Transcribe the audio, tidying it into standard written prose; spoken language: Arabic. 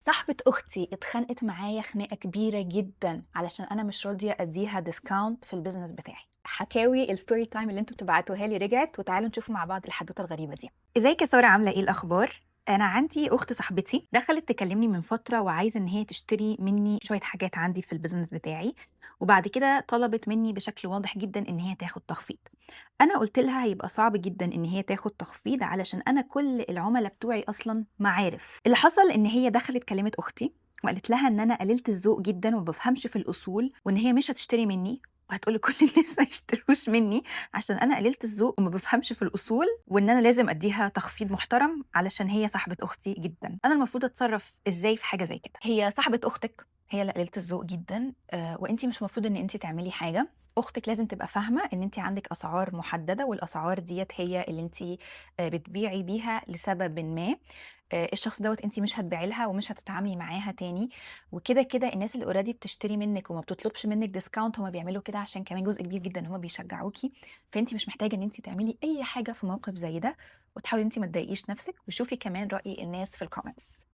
صاحبة أختي اتخانقت معايا خناقة كبيرة جدًا، علشان أنا مش راضية أدّيها discount في الbusiness بتاعي. حكاوي الstory time اللي أنتم بتبعتوها لي رجعت، وتعالوا نشوف مع بعض الحدوتة الغريبة دي. ازيك يا سارة، عاملة ايه الأخبار؟ أنا عندي أخت صاحبتي دخلت تكلمني من فترة وعايزة إن هي تشتري مني شوية حاجات عندي في الbusiness بتاعي، وبعد كده طلبت مني بشكل واضح جدًا إن هي تاخد تخفيض. أنا قُلت لها هيبقى صعب جدًا إن هي تاخد تخفيض علشان أنا كل العُملا بتوعي أصلًا معارف. اللي حصل إن هي دخلت كلمت أختي وقالت لها إن أنا قليلة الذوق جدًا وما بافهمش في الأصول، وإن هي مش هتشتري منّي، وهتقول لكل الناس ما يشتروش منّي عشان أنا قليلة الذوق وما بافهمش في الأصول، وإن أنا لازم أدّيها تخفيض محترم علشان هي صاحبة أختي جدًا. أنا المفروض أتصرّف إزاي في حاجة زي كده؟ هي صاحبة أختِك هي اللي قليلة الذوق جدًا، وأنتِ مش المفروض إن أنتِ تعملي حاجة. أختِك لازم تبقى فاهمة إن أنتِ عندِك أسعار محددة، والأسعار ديّة هي اللي أنتِ بتبيعي بيها لسببٍ ما. الشخص دوّة أنتِ مش هتبيعي لها ومش هتتعاملي معاها تاني، وكده، كده الناس اللي already بتشتري منِّك وما بتطلبش منِّك discount هُم بيعملوا كده عشان كمان جزء كبير جدًا إن هُم بيشجعوكِ، فأنتِ مش محتاجة إن أنتِ تعملي أي حاجة في موقف زي ده، وتحاولي إن أنتِ ما تضايقيش نفسِك، وشوفي كمان رأي الناس في الcomments.